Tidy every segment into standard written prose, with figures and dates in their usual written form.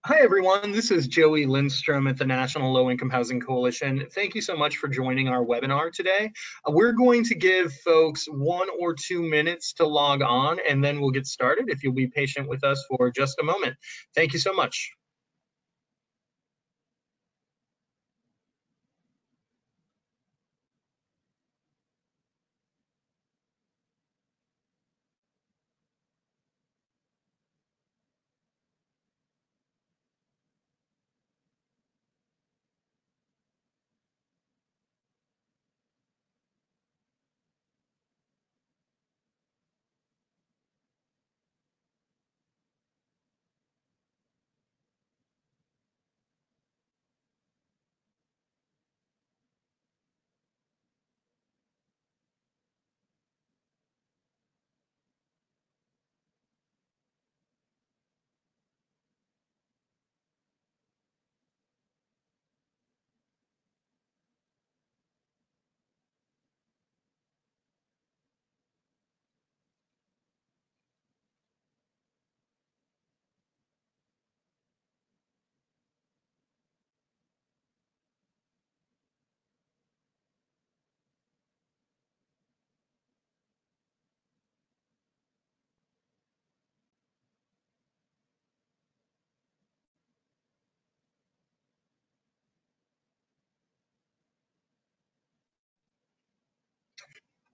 Hi, everyone. This is Joey Lindstrom at the National Low Income Housing Coalition. Thank you so much for joining our webinar today. We're going to give folks 1 or 2 minutes to log on, and then we'll get started if you'll be patient with us for just a moment. Thank you so much.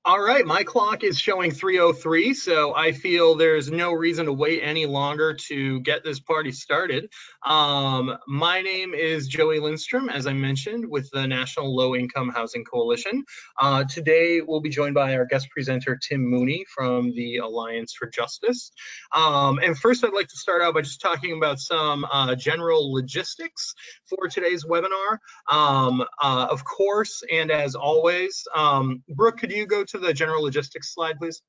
All right, my clock is showing 3:03, so I feel there's no reason to wait any longer to get this party started. My name is Joey Lindstrom, as I mentioned, with the National Low Income Housing Coalition. Today, we'll be joined by our guest presenter, Tim Mooney from the Alliance for Justice. And first, I'd like to start out by just talking about some general logistics for today's webinar. Of course, and as always, Brooke, could you go to the general logistics slide, please?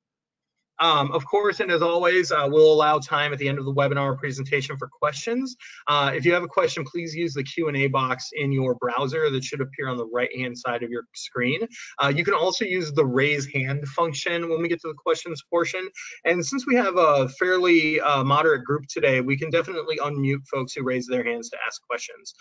Of course, and as always, we'll allow time at the end of the webinar presentation for questions. If you have a question, please use the Q&A box in your browser that should appear on the right-hand side of your screen. You can also use the raise hand function when we get to the questions portion. And since we have a fairly moderate group today, we can definitely unmute folks who raise their hands to ask questions.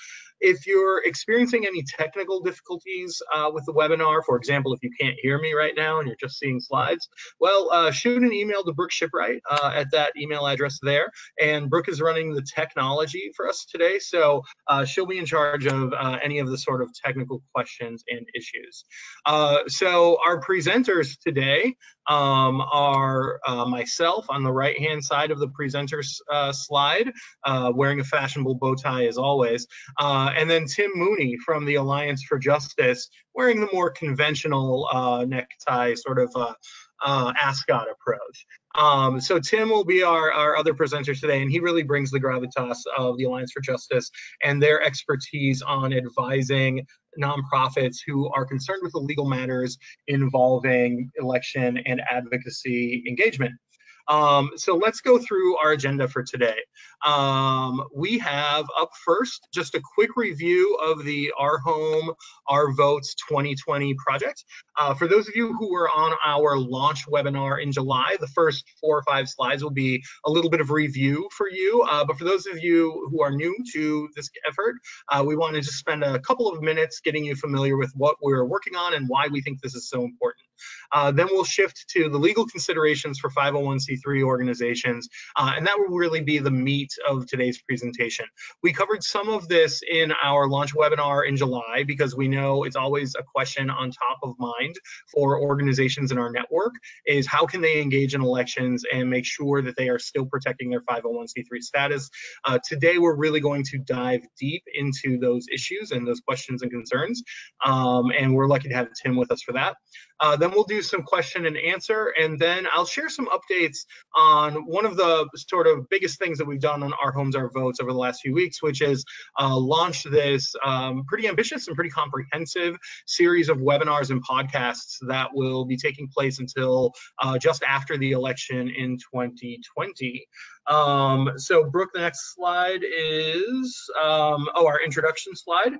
If you're experiencing any technical difficulties with the webinar, for example, if you can't hear me right now and you're just seeing slides, well, shoot an email to Brooke Shipwright at that email address there. And Brooke is running the technology for us today, so she'll be in charge of any of the sort of technical questions and issues. So our presenters today are myself on the right-hand side of the presenters slide, wearing a fashionable bow tie as always, and then Tim Mooney from the Alliance for Justice, wearing the more conventional necktie sort of ascot approach. So Tim will be our other presenter today, and he really brings the gravitas of the Alliance for Justice and their expertise on advising nonprofits who are concerned with the legal matters involving election and advocacy engagement. So let's go through our agenda for today. We have up first just a quick review of the Our Home, Our Votes 2020 project. For those of you who were on our launch webinar in July, the first 4 or 5 slides will be a little bit of review for you. But for those of you who are new to this effort, we want to just spend a couple of minutes getting you familiar with what we're working on and why we think this is so important. Then we'll shift to the legal considerations for 501c3 organizations, and that will really be the meat of today's presentation. We covered some of this in our launch webinar in July because we know it's always a question on top of mind for organizations in our network, is how can they engage in elections and make sure that they are still protecting their 501c3 status. Today, we're really going to dive deep into those issues and those questions and concerns, and we're lucky to have Tim with us for that. Then we'll do some question and answer, and then I'll share some updates on one of the sort of biggest things that we've done on Our Homes, Our Votes over the last few weeks, which is launched this pretty ambitious and pretty comprehensive series of webinars and podcasts that will be taking place until just after the election in 2020. So Brooke, the next slide is our introduction slide.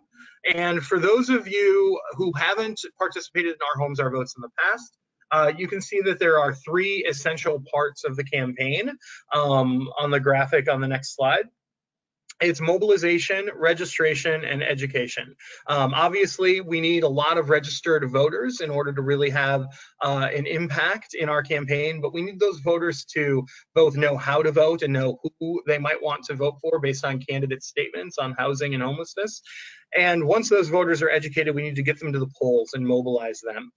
And for those of you who haven't participated in Our Homes, Our Votes in the past, you can see that there are 3 essential parts of the campaign on the graphic on the next slide. It's mobilization, registration, and education. Obviously, we need a lot of registered voters in order to really have an impact in our campaign, but we need those voters to both know how to vote and know who they might want to vote for based on candidate statements on housing and homelessness. And once those voters are educated, we need to get them to the polls and mobilize them.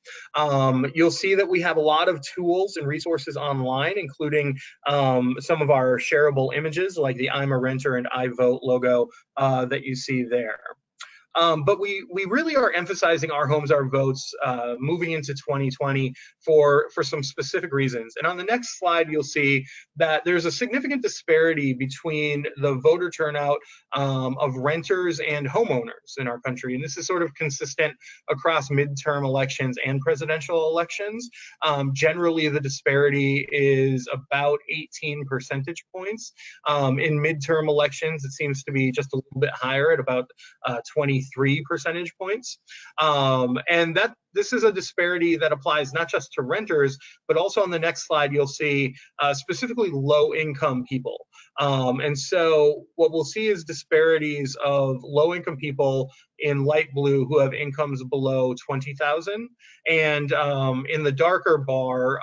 You'll see that we have a lot of tools and resources online, including some of our shareable images like the I'm a Renter and I Vote logo that you see there. But we really are emphasizing our homes, our votes moving into 2020 for some specific reasons. And on the next slide, you'll see that there's a significant disparity between the voter turnout of renters and homeowners in our country. And this is sort of consistent across midterm elections and presidential elections. Generally, the disparity is about 18 percentage points. In midterm elections, it seems to be just a little bit higher at about 23 percentage points. And this is a disparity that applies not just to renters, but also on the next slide, you'll see specifically low-income people. And so what we'll see is disparities of low-income people in light blue who have incomes below 20,000, and in the darker bar,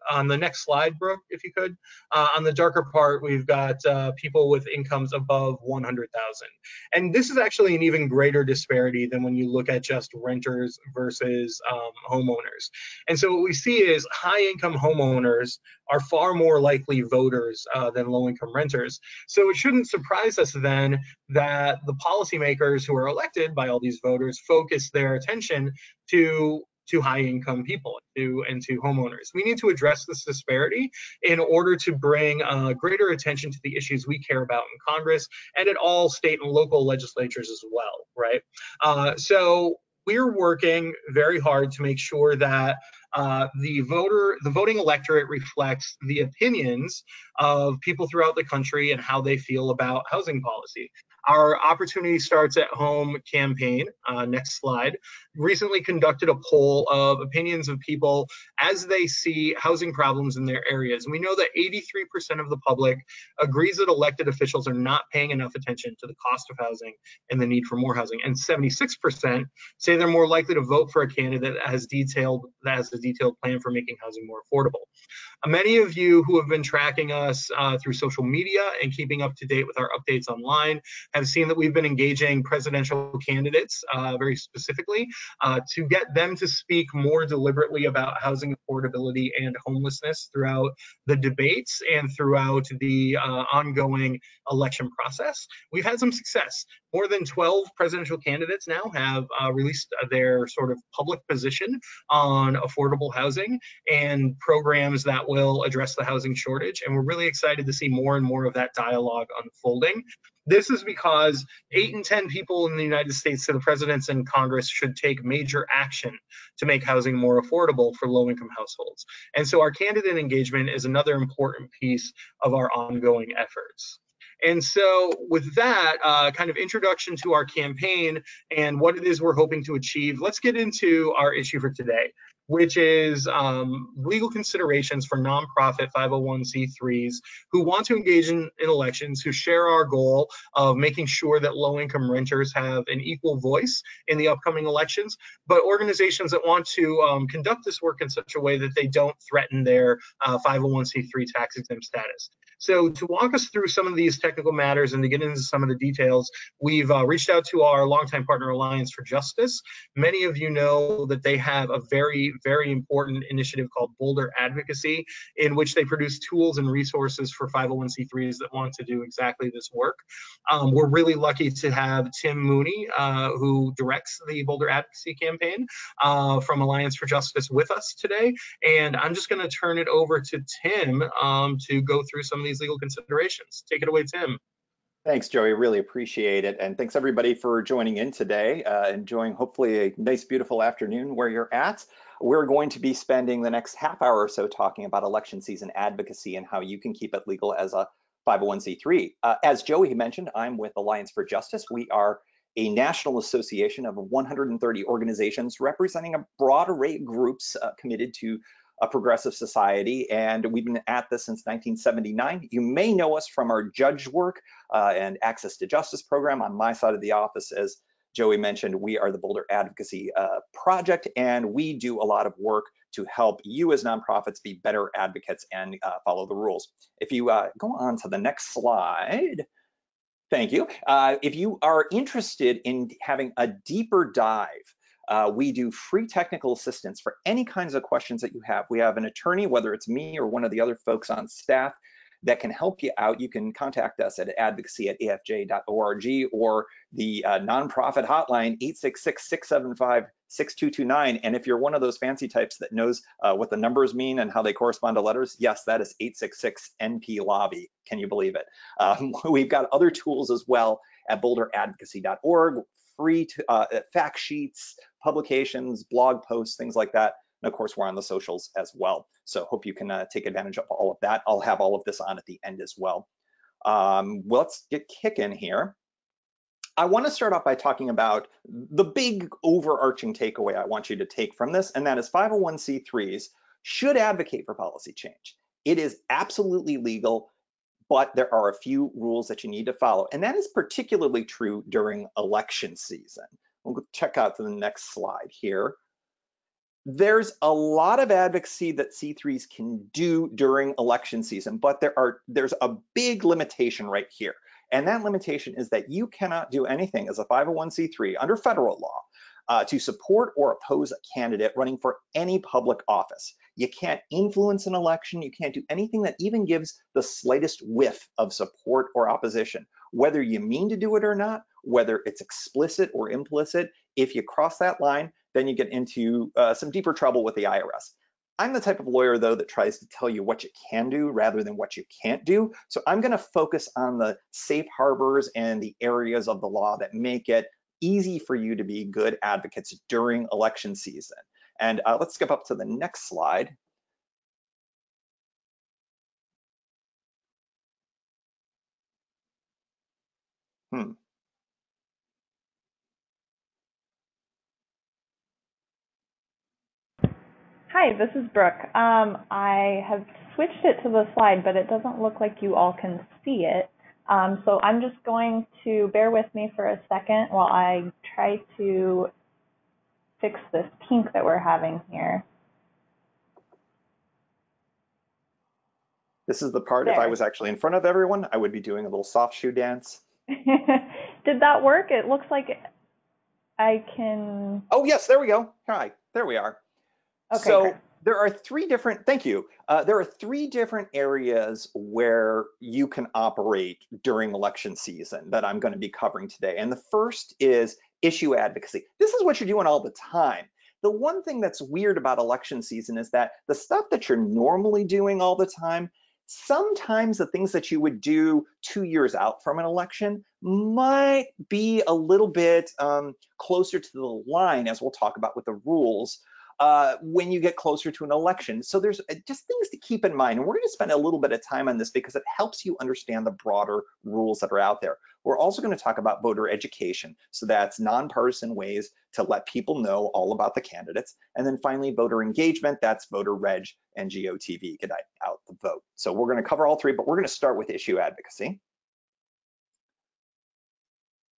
on the next slide, Brooke, if you could, on the darker part, we've got people with incomes above 100,000. And this is actually an even greater disparity than when you look at just renters versus homeowners. And so what we see is high-income homeowners are far more likely voters than low-income renters. So it shouldn't surprise us then that the policymakers who are elected by all these voters focus their attention to high-income people and to homeowners. We need to address this disparity in order to bring greater attention to the issues we care about in Congress and at all state and local legislatures as well, right? So we're working very hard to make sure that the voting electorate reflects the opinions of people throughout the country and how they feel about housing policy. Our Opportunity Starts at Home campaign, next slide, recently conducted a poll of opinions of people as they see housing problems in their areas. And we know that 83% of the public agrees that elected officials are not paying enough attention to the cost of housing and the need for more housing. And 76% say they're more likely to vote for a candidate that has a detailed plan for making housing more affordable. Many of you who have been tracking us through social media and keeping up to date with our updates online have seen that we've been engaging presidential candidates very specifically to get them to speak more deliberately about housing affordability and homelessness throughout the debates and throughout the ongoing election process. We've had some success. More than 12 presidential candidates now have released their sort of public position on affordable housing and programs that will address the housing shortage. And we're really excited to see more and more of that dialogue unfolding. This is because 8 in 10 people in the United States say the presidents and Congress should take major action to make housing more affordable for low-income households. And so our candidate engagement is another important piece of our ongoing efforts. And so with that kind of introduction to our campaign and what it is we're hoping to achieve, let's get into our issue for today, which is legal considerations for nonprofit 501c3s who want to engage in elections, who share our goal of making sure that low-income renters have an equal voice in the upcoming elections, but organizations that want to conduct this work in such a way that they don't threaten their 501c3 tax-exempt status. So to walk us through some of these technical matters and to get into some of the details, we've reached out to our longtime partner, Alliance for Justice. Many of you know that they have a very, very important initiative called Boulder Advocacy, in which they produce tools and resources for 501c3s that want to do exactly this work. We're really lucky to have Tim Mooney, who directs the Boulder Advocacy campaign from Alliance for Justice with us today. And I'm just going to turn it over to Tim to go through some of these legal considerations. Take it away, Tim. Thanks, Joey. Really appreciate it. And thanks everybody for joining in today, enjoying hopefully a nice, beautiful afternoon where you're at. We're going to be spending the next half hour or so talking about election season advocacy and how you can keep it legal as a 501c3. As Joey mentioned, I'm with Alliance for Justice. We are a national association of 130 organizations representing a broad array of groups committed to a progressive society, and we've been at this since 1979. You may know us from our judge work and Access to Justice program. On my side of the office, as Joey mentioned, we are the Boulder Advocacy Project, and we do a lot of work to help you as nonprofits be better advocates and follow the rules. If you go on to the next slide. Thank you. If you are interested in having a deeper dive, we do free technical assistance for any kinds of questions that you have. We have an attorney, whether it's me or one of the other folks on staff, that can help you out. You can contact us at advocacy@afj.org or the nonprofit hotline 866-675-6229. And if you're one of those fancy types that knows what the numbers mean and how they correspond to letters, yes, that is 866-NP-LOBBY. Can you believe it? We've got other tools as well at boulderadvocacy.org, free fact sheets, publications, blog posts, things like that. And of course, we're on the socials as well. So hope you can take advantage of all of that. I'll have all of this on at the end as well. Let's get kicking here. I want to start off by talking about the big overarching takeaway I want you to take from this, and that is 501c3s should advocate for policy change. It is absolutely legal, but there are a few rules that you need to follow. And that is particularly true during election season. We'll check out to the next slide here. There's a lot of advocacy that C3s can do during election season, but there's a big limitation right here. And that limitation is that you cannot do anything as a 501c3 under federal law to support or oppose a candidate running for any public office. You can't influence an election. You can't do anything that even gives the slightest whiff of support or opposition, whether you mean to do it or not, whether it's explicit or implicit. If you cross that line, then you get into some deeper trouble with the IRS. I'm the type of lawyer, though, that tries to tell you what you can do rather than what you can't do. So I'm going to focus on the safe harbors and the areas of the law that make it easy for you to be good advocates during election season. And let's skip up to the next slide. Hi, this is Brooke. I have switched it to the slide, but it doesn't look like you all can see it. So I'm just going to bear with me for a second while I try to fix this kink that we're having here. This is the part, there. If I was actually in front of everyone, I would be doing a little soft shoe dance. Did that work? It looks like I can... Oh, yes, there we go. Hi, there we are. Okay, so great. There are three different, thank you. There are three different areas where you can operate during election season that I'm going to be covering today. And the first is issue advocacy. This is what you're doing all the time. The one thing that's weird about election season is that the stuff that you're normally doing all the time, sometimes the things that you would do 2 years out from an election might be a little bit closer to the line, as we'll talk about with the rules, when you get closer to an election. So there's just things to keep in mind. And we're going to spend a little bit of time on this because it helps you understand the broader rules that are out there. We're also going to talk about voter education. So that's nonpartisan ways to let people know all about the candidates. And then finally, voter engagement. That's voter reg and GOTV, get out the vote. So we're going to cover all three, but we're going to start with issue advocacy.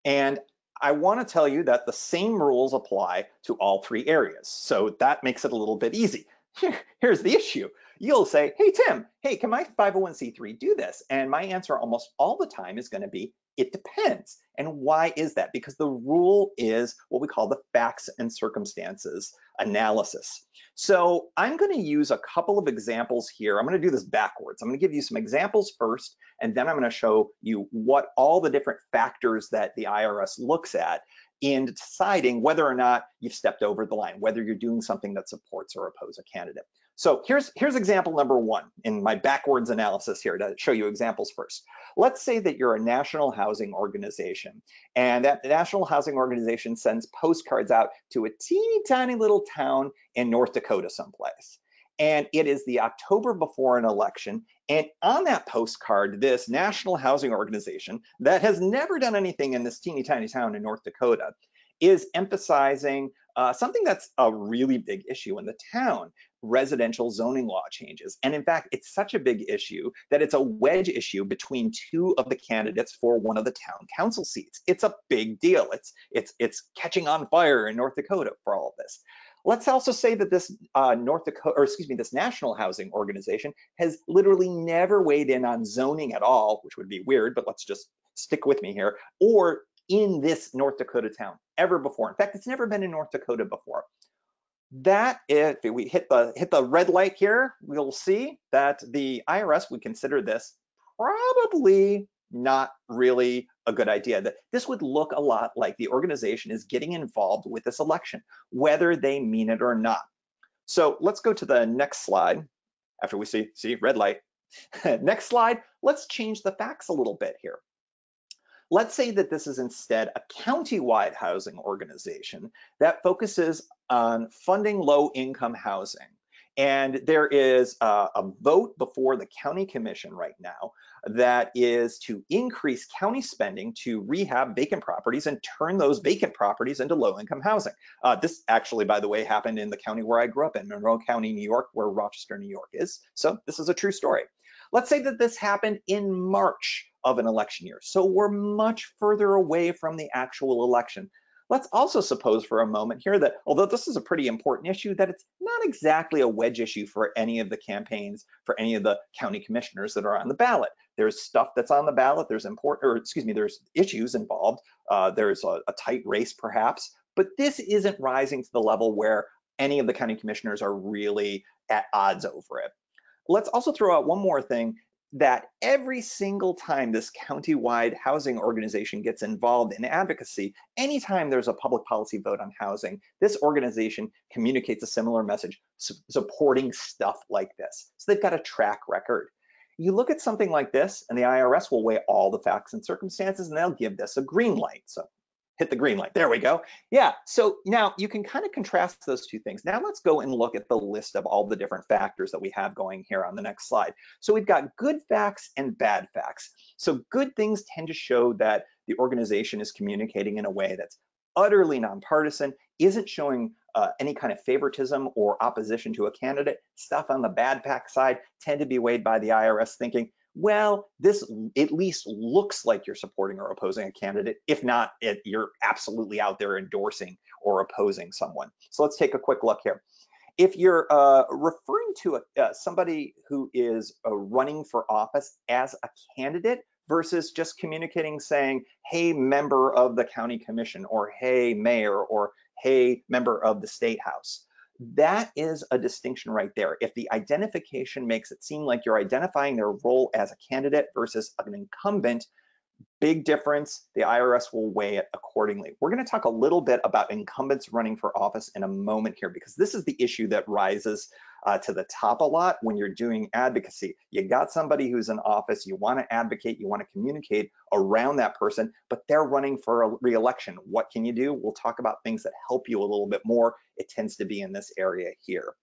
And I want to tell you that the same rules apply to all three areas. So that makes it a little bit easy. Here's the issue. You'll say, hey, Tim, hey, can my 501c3 do this? And my answer almost all the time is going to be, it depends. And why is that? Because the rule is what we call the facts and circumstances analysis. So I'm going to use a couple of examples here. I'm going to do this backwards. I'm going to give you some examples first, and then I'm going to show you what all the different factors that the IRS looks at in deciding whether or not you've stepped over the line, whether you're doing something that supports or opposes a candidate. So here's example number one in my backwards analysis here to show you examples first. Let's say that you're a national housing organization, and that national housing organization sends postcards out to a teeny tiny little town in North Dakota someplace. And it is the October before an election. And on that postcard, this national housing organization that has never done anything in this teeny tiny town in North Dakota is emphasizing something that's a really big issue in the town. residential zoning law changes. And in fact, it's such a big issue that it's a wedge issue between two of the candidates for one of the town council seats. It's a big deal. It's catching on fire in North Dakota for all of this. Let's also say that this this national housing organization has literally never weighed in on zoning at all, which would be weird, but let's just stick with me here, or in this North Dakota town ever before. In fact, it's never been in North Dakota before. That, if we hit the red light here, we'll see that the IRS would consider this probably not really a good idea. That this would look a lot like the organization is getting involved with this election, whether they mean it or not. So let's go to the next slide after we see red light. Next slide, let's change the facts a little bit here. Let's say that this is instead a county-wide housing organization that focuses on funding low-income housing. And there is a vote before the county commission right now that is to increase county spending to rehab vacant properties and turn those vacant properties into low-income housing. This actually, by the way, happened in the county where I grew up in, Monroe County, New York, where Rochester, New York is. So this is a true story. Let's say that this happened in March of an election year. So we're much further away from the actual election. Let's also suppose for a moment here that although this is a pretty important issue, that it's not exactly a wedge issue for any of the campaigns, for any of the county commissioners that are on the ballot. There's stuff that's on the ballot, there's issues involved, there's a tight race perhaps, but this isn't rising to the level where any of the county commissioners are really at odds over it. Let's also throw out one more thing, that every single time this county-wide housing organization gets involved in advocacy, anytime there's a public policy vote on housing, this organization communicates a similar message, supporting stuff like this. So they've got a track record. You look at something like this, and the IRS will weigh all the facts and circumstances, and they'll give this a green light. So hit the green light. There we go. Yeah, so now you can kind of contrast those two things. Now let's go and look at the list of all the different factors that we have going here on the next slide. So we've got good facts and bad facts. So good things tend to show that the organization is communicating in a way that's utterly nonpartisan, isn't showing any kind of favoritism or opposition to a candidate. Stuff on the bad fact side tend to be weighed by the IRS thinking, well, this at least looks like you're supporting or opposing a candidate. If not, you're absolutely out there endorsing or opposing someone. So let's take a quick look here. If you're referring to somebody who is running for office as a candidate versus just communicating saying, hey, member of the county commission, or hey, mayor, or hey, member of the state house, that is a distinction right there. If the identification makes it seem like you're identifying their role as a candidate versus an incumbent, big difference. The IRS will weigh it accordingly. We're going to talk a little bit about incumbents running for office in a moment here, because this is the issue that rises to the top a lot when you're doing advocacy. You got somebody who's in office, you want to advocate, you want to communicate around that person, but they're running for a re-election. What can you do? We'll talk about things that help you a little bit more. It tends to be in this area here.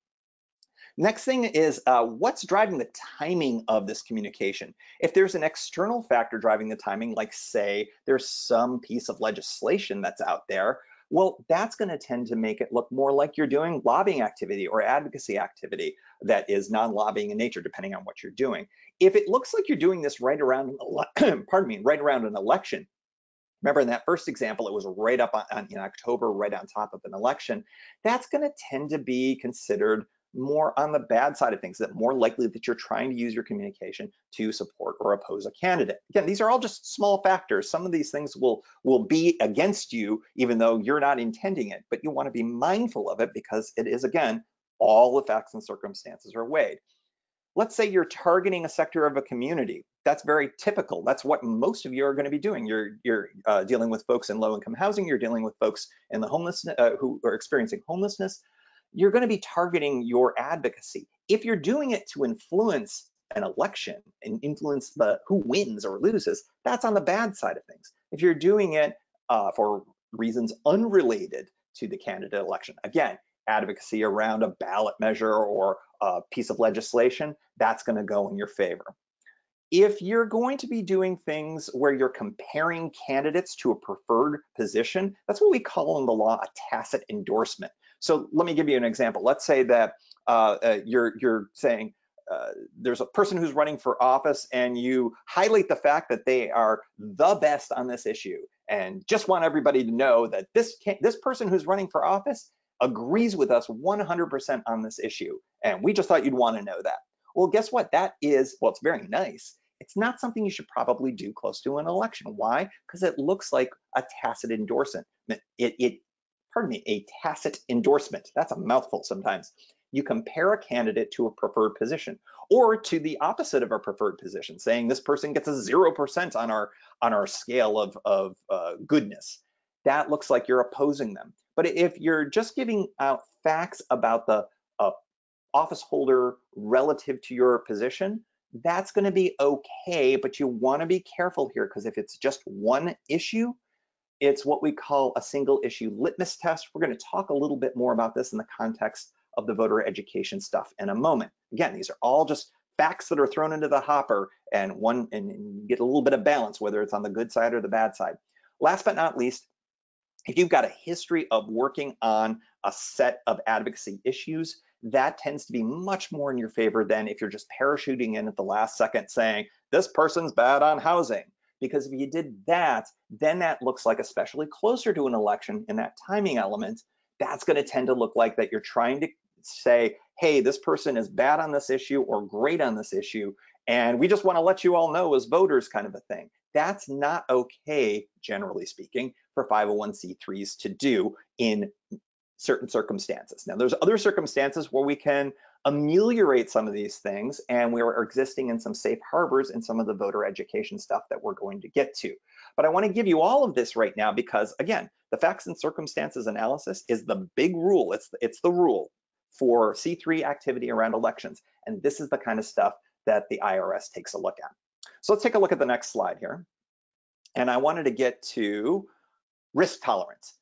Next thing is what's driving the timing of this communication. If there's an external factor driving the timing, like say there's some piece of legislation that's out there, well, that's going to tend to make it look more like you're doing lobbying activity or advocacy activity that is non-lobbying in nature, depending on what you're doing. If it looks like you're doing this right around, right around an election. Remember in that first example, it was right up in October, right on top of an election. That's going to tend to be considered more on the bad side of things, that more likely that you're trying to use your communication to support or oppose a candidate. Again, these are all just small factors. Some of these things will be against you, even though you're not intending it, but you want to be mindful of it because it is, again, all the facts and circumstances are weighed. Let's say you're targeting a sector of a community. That's very typical. That's what most of you are going to be doing. You're dealing with folks in low-income housing. You're dealing with folks in the homelessness who are experiencing homelessness. You're going to be targeting your advocacy. If you're doing it to influence an election and influence who wins or loses, that's on the bad side of things. If you're doing it for reasons unrelated to the candidate election, again, advocacy around a ballot measure or a piece of legislation, that's going to go in your favor. If you're going to be doing things where you're comparing candidates to a preferred position, that's what we call in the law a tacit endorsement. So let me give you an example. Let's say that you're saying there's a person who's running for office and you highlight the fact that they are the best on this issue and just want everybody to know that this person who's running for office agrees with us 100% on this issue. And we just thought you'd want to know that. Well, guess what? That is, well, it's very nice. It's not something you should probably do close to an election. Why? Because it looks like a tacit endorsement. Pardon me, a tacit endorsement. That's a mouthful sometimes. You compare a candidate to a preferred position or to the opposite of a preferred position, saying this person gets a 0% on our scale of goodness. That looks like you're opposing them. But if you're just giving out facts about the office holder relative to your position, that's going to be okay, but you want to be careful here, because if it's just one issue, it's what we call a single issue litmus test. We're going to talk a little bit more about this in the context of the voter education stuff in a moment. Again, these are all just facts that are thrown into the hopper, and you get a little bit of balance, whether it's on the good side or the bad side. Last but not least, if you've got a history of working on a set of advocacy issues, that tends to be much more in your favor than if you're just parachuting in at the last second saying, this person's bad on housing. Because if you did that, then that looks like, especially closer to an election in that timing element, that's going to tend to look like that you're trying to say, hey, this person is bad on this issue or great on this issue, and we just want to let you all know as voters, kind of a thing. That's not okay, generally speaking, for 501c3s to do in certain circumstances. Now, there's other circumstances where we can ameliorate some of these things, and we are existing in some safe harbors in some of the voter education stuff that we're going to get to. But I want to give you all of this right now because, again, the facts and circumstances analysis is the big rule. It's the rule for C3 activity around elections. And this is the kind of stuff that the IRS takes a look at. So let's take a look at the next slide here. And I wanted to get to risk tolerance.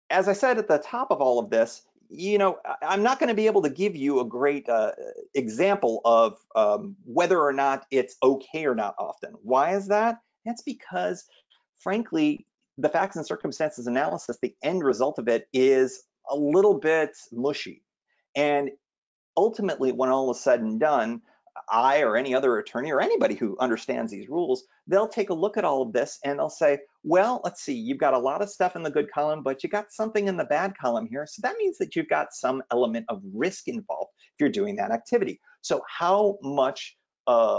As I said at the top of all of this, you know, I'm not going to be able to give you a great example of whether or not it's okay or not often. Why is that? That's because, frankly, the facts and circumstances analysis, the end result of it is a little bit mushy. And ultimately, when all is said and done, I or any other attorney or anybody who understands these rules, they'll take a look at all of this and they'll say, well, let's see, you've got a lot of stuff in the good column, but you got something in the bad column here. So that means that you've got some element of risk involved if you're doing that activity. So how much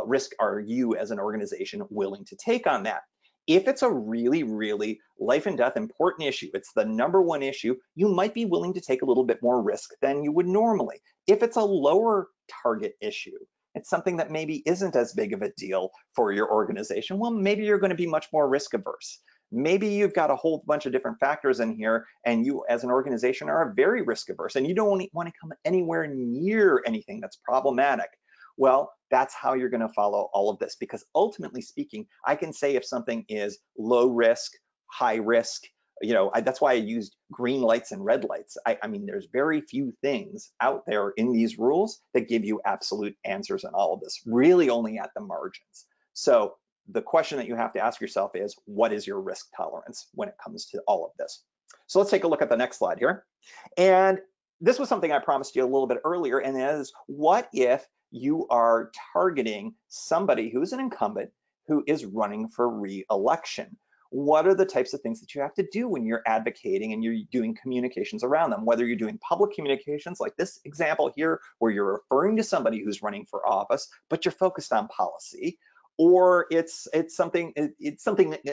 risk are you as an organization willing to take on that? If it's a really, really life and death important issue, it's the #1 issue, you might be willing to take a little bit more risk than you would normally. If it's a lower target issue, it's something that maybe isn't as big of a deal for your organization, well, maybe you're going to be much more risk averse. Maybe you've got a whole bunch of different factors in here and you as an organization are very risk averse and you don't want to come anywhere near anything that's problematic. Well, that's how you're going to follow all of this, because ultimately speaking, I can say if something is low risk, high risk, you know, that's why I used green lights and red lights. I mean, there's very few things out there in these rules that give you absolute answers on all of this, really only at the margins. So the question that you have to ask yourself is, what is your risk tolerance when it comes to all of this? So let's take a look at the next slide here. And this was something I promised you a little bit earlier, and that is, what if you are targeting somebody who's an incumbent who is running for re-election? What are the types of things that you have to do when you're advocating and you're doing communications around them? Whether you're doing public communications like this example here, where you're referring to somebody who's running for office, but you're focused on policy, or it's something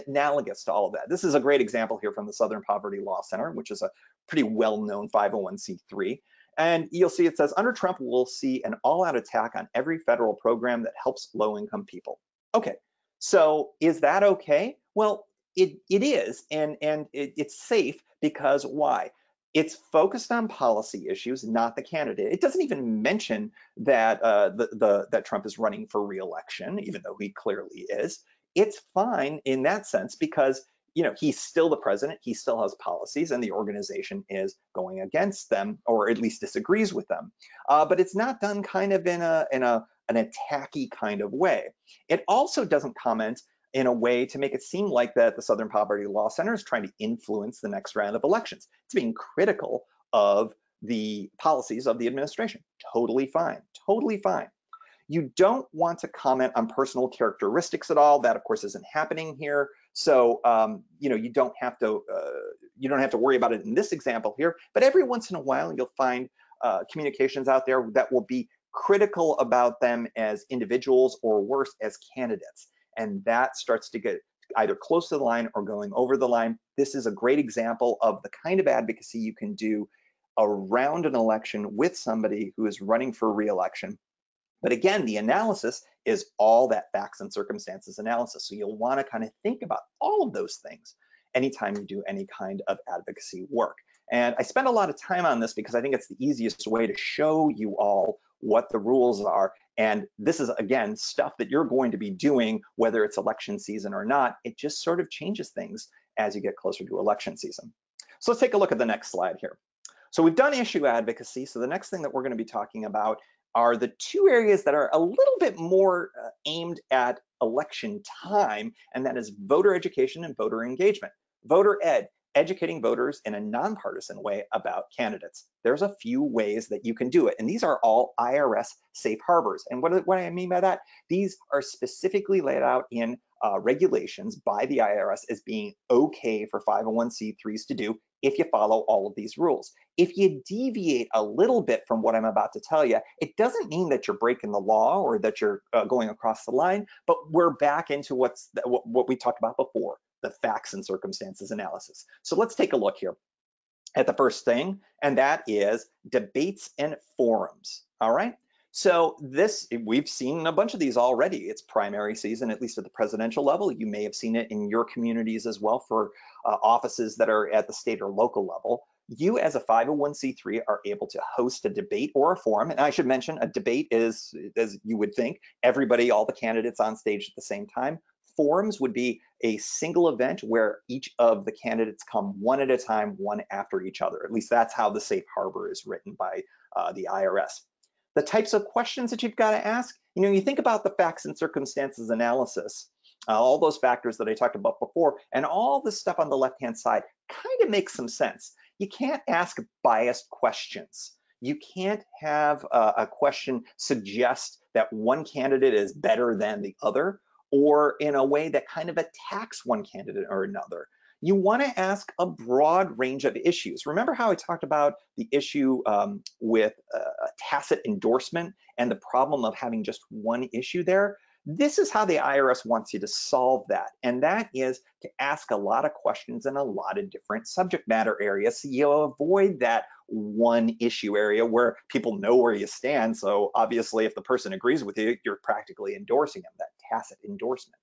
analogous to all of that. This is a great example here from the Southern Poverty Law Center, which is a pretty well-known 501c3. And you'll see it says, under Trump, we'll see an all-out attack on every federal program that helps low-income people. Okay, so is that okay? Well, it is, and it's safe because why? It's focused on policy issues, not the candidate. It doesn't even mention that that Trump is running for re-election, even though he clearly is. It's fine in that sense because, you know, he's still the president, he still has policies, and the organization is going against them, or at least disagrees with them. But it's not done kind of in an attacky kind of way. It also doesn't comment in a way to make it seem like that the Southern Poverty Law Center is trying to influence the next round of elections. It's being critical of the policies of the administration. Totally fine, totally fine. You don't want to comment on personal characteristics at all. That, of course, isn't happening here. So, you don't have to worry about it in this example here. But every once in a while, you'll find communications out there that will be critical about them as individuals, or worse, as candidates. And that starts to get either close to the line or going over the line. This is a great example of the kind of advocacy you can do around an election with somebody who is running for re-election. But again, the analysis is all that facts and circumstances analysis. So you'll want to kind of think about all of those things anytime you do any kind of advocacy work. And I spend a lot of time on this because I think it's the easiest way to show you all what the rules are. And this is, again, stuff that you're going to be doing whether it's election season or not. It just sort of changes things as you get closer to election season. So let's take a look at the next slide here. So we've done issue advocacy. So the next thing that we're going to be talking about are the two areas that are a little bit more aimed at election time, and that is voter education and voter engagement. Voter ed, educating voters in a nonpartisan way about candidates. There's a few ways that you can do it, and these are all IRS safe harbors. And what do I mean by that? These are specifically laid out in regulations by the IRS as being okay for 501c3s to do if you follow all of these rules. If you deviate a little bit from what I'm about to tell you, it doesn't mean that you're breaking the law or that you're going across the line, but we're back into what we talked about before, the facts and circumstances analysis. So let's take a look here at the first thing, and that is debates and forums, all right? So we've seen a bunch of these already. It's primary season, at least at the presidential level. You may have seen it in your communities as well for offices that are at the state or local level. You as a 501c3 are able to host a debate or a forum. And I should mention, a debate is, as you would think, everybody, all the candidates on stage at the same time. Forums would be a single event where each of the candidates come one at a time, one after each other. At least that's how the safe harbor is written by the IRS. The types of questions that you've got to ask, you think about the facts and circumstances analysis, all those factors that I talked about before, and all the stuff on the left-hand side kind of makes some sense. You can't ask biased questions. You can't have a question suggest that one candidate is better than the other, or in a way that kind of attacks one candidate or another. You want to ask a broad range of issues. Remember how I talked about the issue with a tacit endorsement and the problem of having just one issue there? This is how the IRS wants you to solve that, and that is to ask a lot of questions in a lot of different subject matter areas, so you avoid that one issue area where people know where you stand. So obviously, if the person agrees with you, you're practically endorsing them, that tacit endorsement.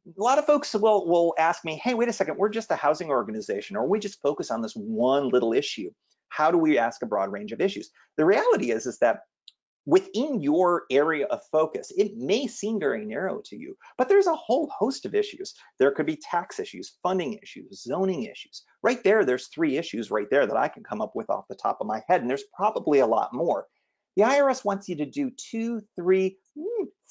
A lot of folks will ask me, hey, wait a second, we're just a housing organization, or we just focus on this one little issue. How do we ask a broad range of issues? The reality is that within your area of focus, it may seem very narrow to you, but there's a whole host of issues. There could be tax issues, funding issues, zoning issues. Right there, there's 3 issues right there that I can come up with off the top of my head, and there's probably a lot more. The IRS wants you to do 2, 3,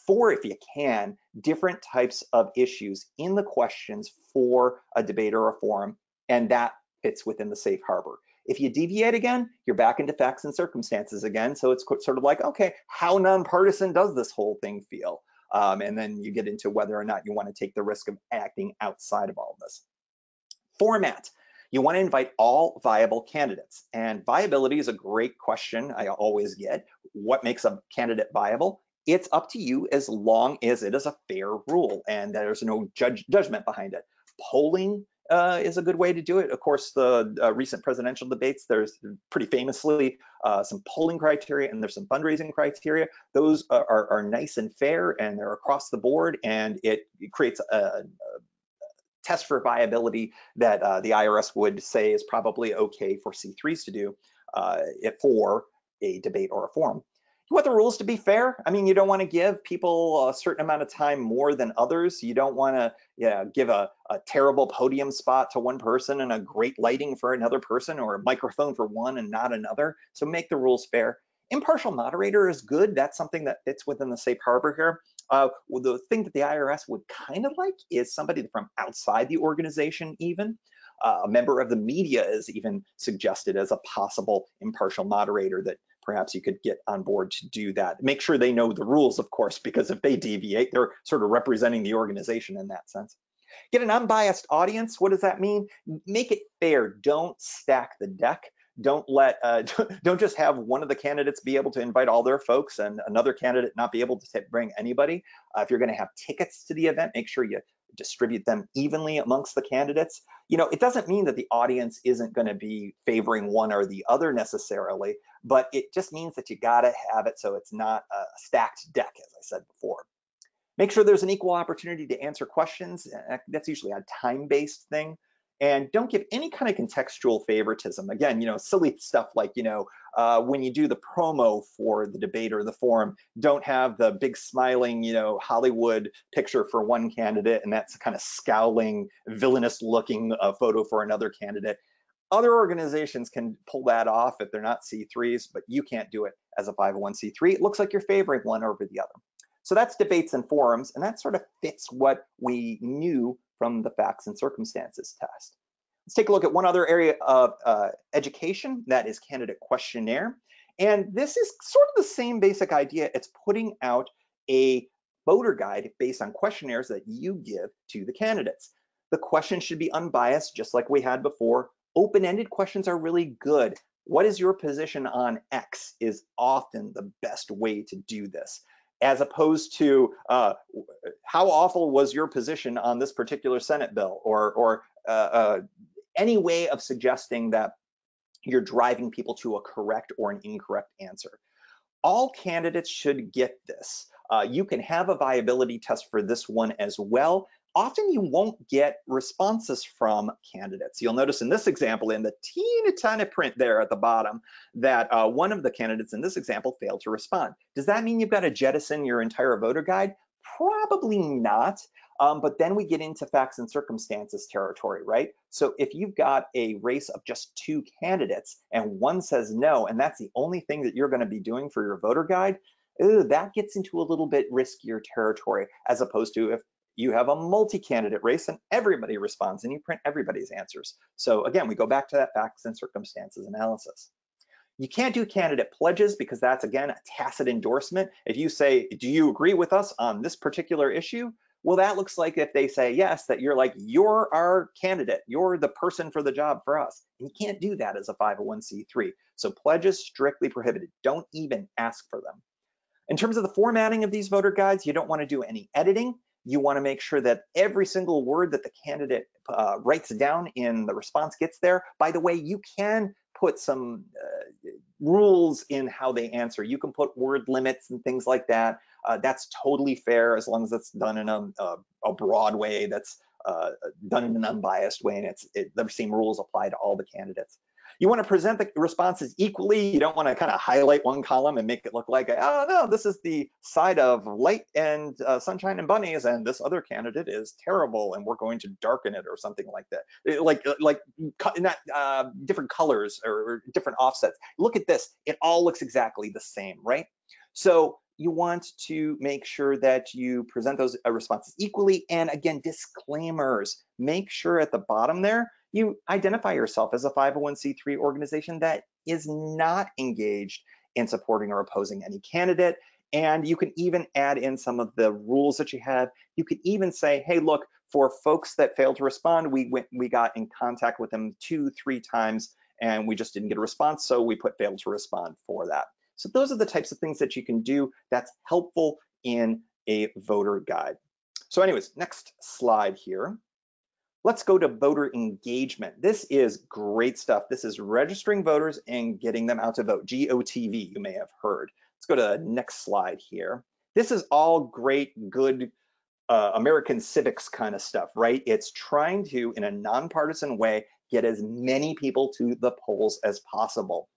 4, if you can, different types of issues in the questions for a debate or a forum, and that fits within the safe harbor. If you deviate again, you're back into facts and circumstances again. So it's sort of like, okay, how nonpartisan does this whole thing feel? And then you get into whether or not you want to take the risk of acting outside of all of this. Format. You want to invite all viable candidates. And viability is a great question I always get. What makes a candidate viable? It's up to you as long as it is a fair rule and there's no judgment behind it. Polling is a good way to do it. Of course, the recent presidential debates, there's pretty famously some polling criteria and there's some fundraising criteria. Those are nice and fair and they're across the board, and it creates a test for viability that the IRS would say is probably okay for C3s to do for a debate or a forum. You want the rules to be fair. I mean, you don't want to give people a certain amount of time more than others. You don't want to give a terrible podium spot to one person and a great lighting for another person, or a microphone for one and not another. So make the rules fair. Impartial moderator is good. That's something that fits within the safe harbor here. The thing that the IRS would kind of like is somebody from outside the organization even. A member of the media is even suggested as a possible impartial moderator that perhaps you could get on board to do that. Make sure they know the rules, of course, because if they deviate, they're sort of representing the organization in that sense. Get an unbiased audience. What does that mean? Make it fair. Don't stack the deck. Don't don't just have one of the candidates be able to invite all their folks and another candidate not be able to bring anybody. If you're going to have tickets to the event, make sure you distribute them evenly amongst the candidates. It doesn't mean that the audience isn't going to be favoring one or the other necessarily, but it just means that you got to have it so it's not a stacked deck, as I said before. Make sure there's an equal opportunity to answer questions. That's usually a time-based thing. And don't give any kind of contextual favoritism. Again, silly stuff like, when you do the promo for the debate or the forum, don't have the big smiling, Hollywood picture for one candidate, and that's a kind of scowling, villainous looking photo for another candidate. Other organizations can pull that off if they're not C3s, but you can't do it as a 501c3. It looks like you're favoring one over the other. So that's debates and forums, and that sort of fits what we knew from the facts and circumstances test. Let's take a look at one other area of education, that is candidate questionnaire. And this is sort of the same basic idea. It's putting out a voter guide based on questionnaires that you give to the candidates. The questions should be unbiased, just like we had before. Open-ended questions are really good. What is your position on X is often the best way to do this, as opposed to how awful was your position on this particular Senate bill, or any way of suggesting that you're driving people to a correct or an incorrect answer. All candidates should get this. You can have a viability test for this one as well. Often you won't get responses from candidates. You'll notice in this example, in the teeny tiny print there at the bottom, that one of the candidates in this example failed to respond. Does that mean you've got to jettison your entire voter guide? Probably not. But then we get into facts and circumstances territory, right? So if you've got a race of just 2 candidates and one says no, and that's the only thing that you're going to be doing for your voter guide, that gets into a little bit riskier territory, as opposed to if you have a multi-candidate race and everybody responds and you print everybody's answers. So again, we go back to that facts and circumstances analysis. You can't do candidate pledges because that's, again, a tacit endorsement. If you say, do you agree with us on this particular issue? Well, that looks like if they say yes, that you're like, you're our candidate, you're the person for the job for us. And you can't do that as a 501c3. So pledges strictly prohibited. Don't even ask for them. In terms of the formatting of these voter guides, you don't want to do any editing. You want to make sure that every single word that the candidate writes down in the response gets there. By the way, you can put some rules in how they answer. You can put word limits and things like that. That's totally fair as long as it's done in a broad way, that's done in an unbiased way, and the same rules apply to all the candidates. You want to present the responses equally. You don't want to kind of highlight one column and make it look like, oh no, this is the side of light and sunshine and bunnies, and this other candidate is terrible, and we're going to darken it or something like that. Like not different colors or different offsets. Look at this; it all looks exactly the same, right? So you want to make sure that you present those responses equally, and again, disclaimers. Make sure at the bottom there you identify yourself as a 501c3 organization that is not engaged in supporting or opposing any candidate. And you can even add in some of the rules that you have. You could even say, hey, look, for folks that failed to respond, we got in contact with them 2-3 times and we just didn't get a response, so we put failed to respond for that. So those are the types of things that you can do that's helpful in a voter guide. So anyways, next slide here. Let's go to voter engagement. This is great stuff. This is registering voters and getting them out to vote, GOTV, you may have heard. Let's go to the next slide here. This is all great, good American civics kind of stuff, right? It's trying to, in a nonpartisan way, get as many people to the polls as possible.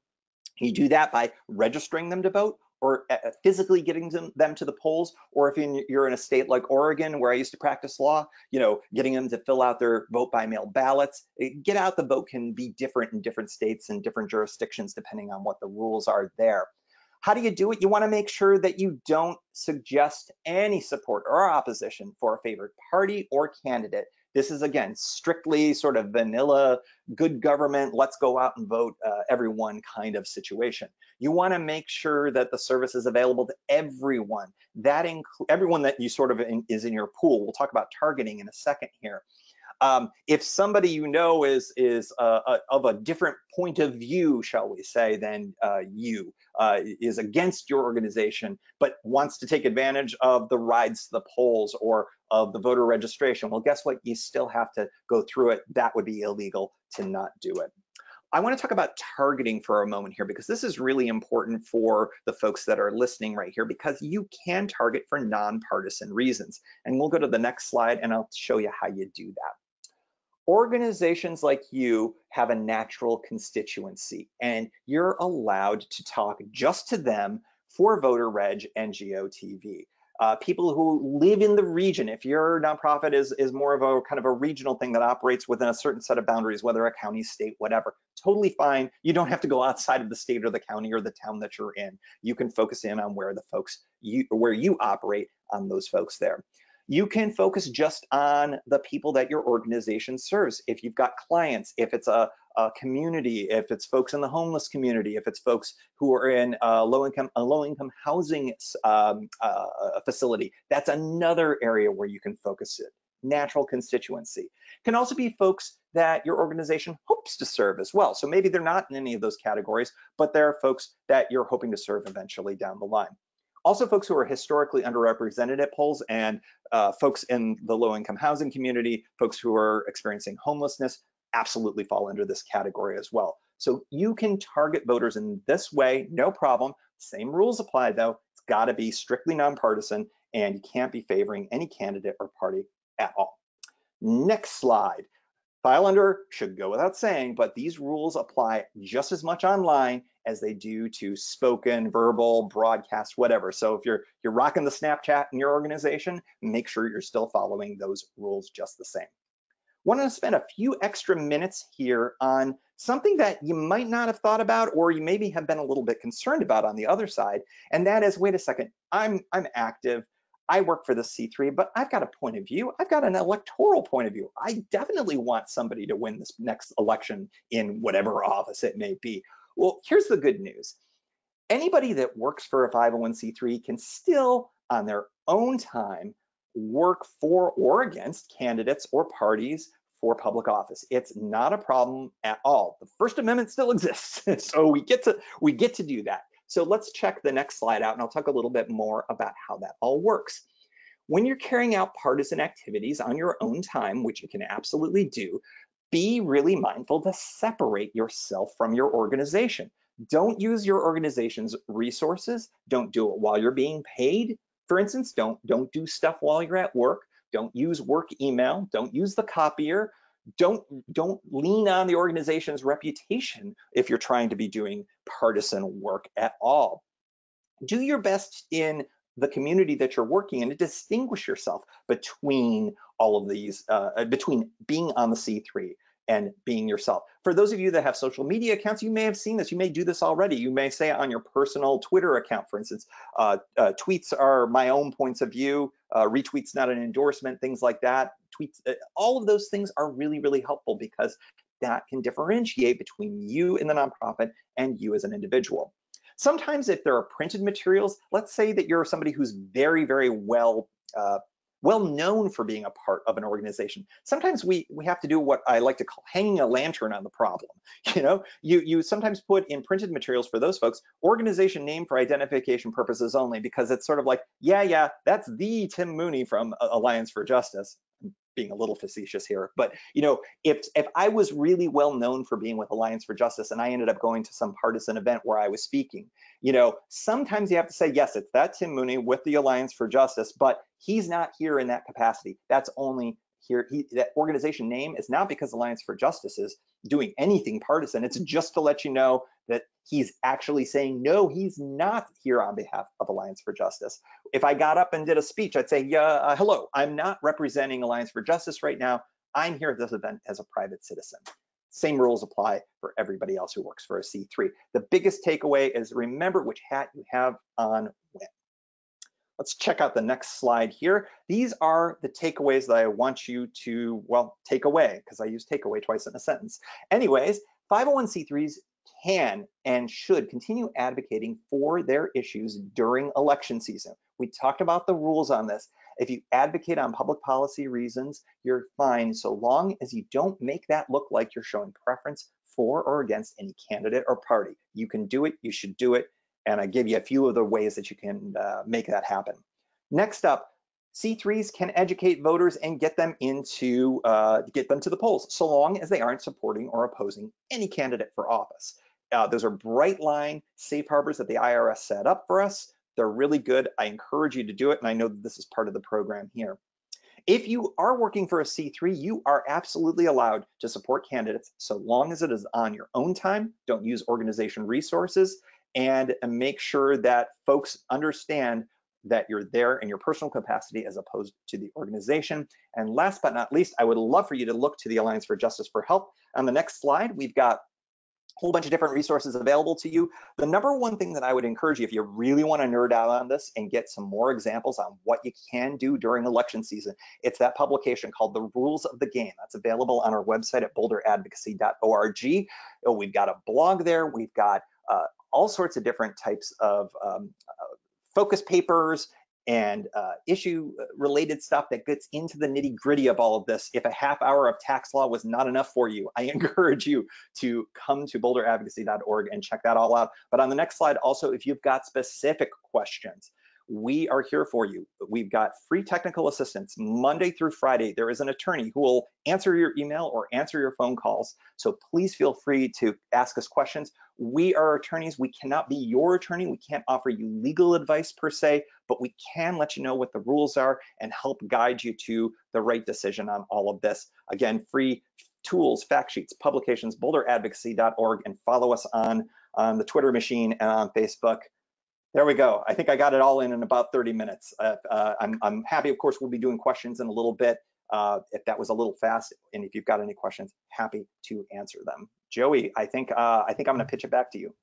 You do that by registering them to vote, or physically getting them to the polls, or if you're in a state like Oregon, where I used to practice law, getting them to fill out their vote by mail ballots. Get out the vote can be different in different states and different jurisdictions depending on what the rules are there. How do you do it? You want to make sure that you don't suggest any support or opposition for a favored party or candidate. This is, again, strictly sort of vanilla, good government, let's go out and vote everyone kind of situation. You want to make sure that the service is available to everyone. That everyone that you sort of is in your pool. We'll talk about targeting in a second here. If somebody you know is of a different point of view, shall we say, than you, is against your organization, but wants to take advantage of the rides to the polls or of the voter registration, well, guess what? You still have to go through it. That would be illegal to not do it. I want to talk about targeting for a moment here, because this is really important for the folks that are listening right here, because you can target for nonpartisan reasons. And we'll go to the next slide and I'll show you how you do that. Organizations like you have a natural constituency, and you're allowed to talk just to them for voter reg and GOTV. People who live in the region, if your nonprofit is more of a kind of a regional thing that operates within a certain set of boundaries, whether a county, state, whatever, totally fine. You don't have to go outside of the state or the county or the town that you're in. You can focus in on where the folks where you operate, on those folks there. You can focus just on the people that your organization serves. If you've got clients, if it's a community, if it's folks in the homeless community, if it's folks who are in a low-income housing facility, that's another area where you can focus it. Natural constituency. Can also be folks that your organization hopes to serve as well. So maybe they're not in any of those categories, but they're folks that you're hoping to serve eventually down the line. Also, folks who are historically underrepresented at polls, and folks in the low-income housing community, folks who are experiencing homelessness, absolutely fall under this category as well. So you can target voters in this way, no problem. Same rules apply though. It's got to be strictly nonpartisan, and you can't be favoring any candidate or party at all. Next slide. File under should go without saying, but these rules apply just as much online as they do to spoken, verbal, broadcast, whatever. So if you're rocking the Snapchat in your organization, make sure you're still following those rules just the same. Want to spend a few extra minutes here on something that you might not have thought about, or you maybe have been a little bit concerned about on the other side, and that is, wait a second, I'm active. I work for the C3, but I've got a point of view. I've got an electoral point of view. I definitely want somebody to win this next election in whatever office it may be. Well, here's the good news. Anybody that works for a 501c3 can still, on their own time, work for or against candidates or parties for public office. It's not a problem at all. The First Amendment still exists, so we get to do that. So let's check the next slide out, and I'll talk a little bit more about how that all works. When you're carrying out partisan activities on your own time, which you can absolutely do, be really mindful to separate yourself from your organization. Don't use your organization's resources. Don't do it while you're being paid. For instance, don't do stuff while you're at work. Don't use work email. Don't use the copier. Don't lean on the organization's reputation if you're trying to be doing partisan work at all. Do your best in the community that you're working in to distinguish yourself between all of these, between being on the C3 and being yourself. For those of you that have social media accounts, you may have seen this. You may do this already. You may say on your personal Twitter account, for instance, tweets are my own points of view, retweets not an endorsement, things like that. Tweets, all of those things are really, really helpful, because that can differentiate between you in the nonprofit and you as an individual. Sometimes if there are printed materials, let's say that you're somebody who's very, very well known for being a part of an organization. Sometimes we have to do what I like to call hanging a lantern on the problem. You know, you sometimes put in printed materials for those folks, organization name for identification purposes only, because it's sort of like, yeah, that's the Tim Mooney from Alliance for Justice. Being a little facetious here, but you know, if I was really well known for being with Alliance for Justice and I ended up going to some partisan event where I was speaking, you know, sometimes you have to say, yes, it's that Tim Mooney with the Alliance for Justice, but he's not here in that capacity. That's only here. That organization name is not because Alliance for Justice is doing anything partisan. It's just to let you know that he's actually saying, no, he's not here on behalf of Alliance for Justice. If I got up and did a speech, I'd say, yeah, hello, I'm not representing Alliance for Justice right now. I'm here at this event as a private citizen. Same rules apply for everybody else who works for a C3. The biggest takeaway is remember which hat you have on when. Let's check out the next slide here. These are the takeaways that I want you to, well, take away, because I use takeaway twice in a sentence. Anyways, 501c3s can and should continue advocating for their issues during election season. We talked about the rules on this. If you advocate on public policy reasons, you're fine so long as you don't make that look like you're showing preference for or against any candidate or party. You can do it, you should do it, and I give you a few of the ways that you can make that happen. Next up, C3s can educate voters and get them to the polls, so long as they aren't supporting or opposing any candidate for office. Those are bright line safe harbors that the IRS set up for us. They're really good. I encourage you to do it, and I know that this is part of the program here. If you are working for a C3, you are absolutely allowed to support candidates so long as it is on your own time. Don't use organization resources, and make sure that folks understand that you're there in your personal capacity as opposed to the organization. And last but not least, I would love for you to look to the Alliance for Justice for help. On the next slide, we've got a whole bunch of different resources available to you. The number one thing that I would encourage you, if you really want to nerd out on this and get some more examples on what you can do during election season, it's that publication called The Rules of the Game. That's available on our website at boulderadvocacy.org. We've got a blog there. We've got all sorts of different types of focus papers and issue-related stuff that gets into the nitty-gritty of all of this. If a half hour of tax law was not enough for you, I encourage you to come to boulderadvocacy.org and check that all out. But on the next slide, also, if you've got specific questions, we are here for you. We've got free technical assistance Monday through Friday. There is an attorney who will answer your email or answer your phone calls. So please feel free to ask us questions. We are attorneys. We cannot be your attorney. We can't offer you legal advice per se, but we can let you know what the rules are and help guide you to the right decision on all of this. Again, free tools, fact sheets, publications, boulderadvocacy.org, and follow us on the Twitter machine and on Facebook. There we go. I think I got it all in about 30 minutes. I'm happy, of course, we'll be doing questions in a little bit. If that was a little fast, and if you've got any questions, happy to answer them. Joey, I think I'm going to pitch it back to you.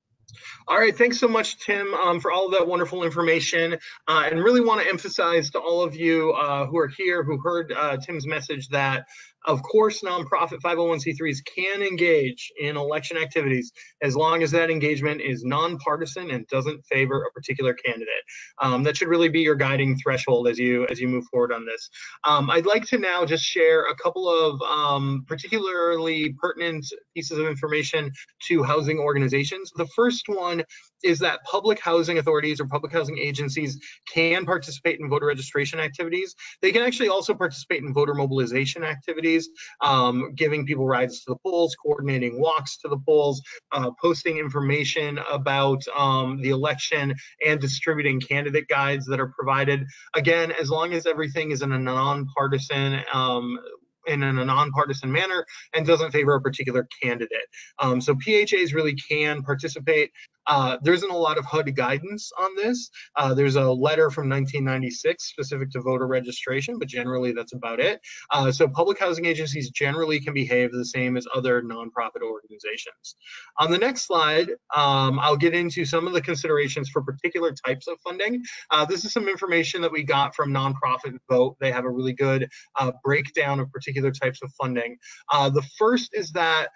All right, thanks so much, Tim, for all of that wonderful information, and really want to emphasize to all of you who are here, who heard Tim's message, that of course nonprofit 501c3s can engage in election activities as long as that engagement is nonpartisan and doesn't favor a particular candidate. That should really be your guiding threshold as you move forward on this. I'd like to now just share a couple of particularly pertinent pieces of information to housing organizations. The first one is that public housing authorities or public housing agencies can participate in voter registration activities. They can actually also participate in voter mobilization activities, giving people rides to the polls, coordinating walks to the polls, posting information about the election, and distributing candidate guides that are provided. Again, as long as everything is in a nonpartisan manner and doesn't favor a particular candidate. So PHAs really can participate. There isn't a lot of HUD guidance on this. There's a letter from 1996 specific to voter registration, but generally that's about it. So public housing agencies generally can behave the same as other nonprofit organizations. On the next slide, I'll get into some of the considerations for particular types of funding. This is some information that we got from Nonprofit Vote. They have a really good breakdown of particular types of funding. The first is that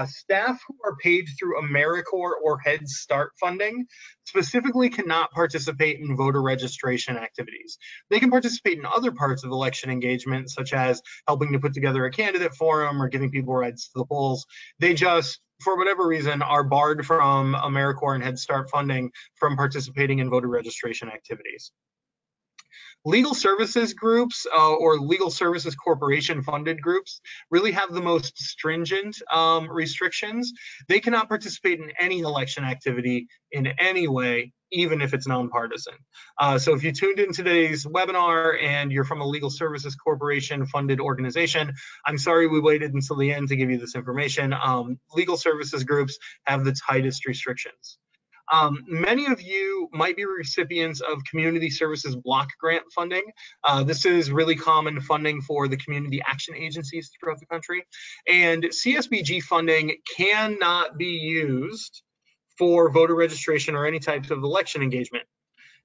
staff who are paid through AmeriCorps or Head Start funding specifically cannot participate in voter registration activities. They can participate in other parts of election engagement, such as helping to put together a candidate forum or giving people rides to the polls. They just, for whatever reason, are barred from AmeriCorps and Head Start funding from participating in voter registration activities. Legal services groups or legal services corporation funded groups really have the most stringent restrictions. They cannot participate in any election activity in any way, even if it's nonpartisan. So if you tuned in today's webinar and you're from a legal services corporation funded organization, I'm sorry we waited until the end to give you this information. Legal services groups have the tightest restrictions. Many of you might be recipients of Community Services Block Grant funding. This is really common funding for the community action agencies throughout the country. And CSBG funding cannot be used for voter registration or any types of election engagement.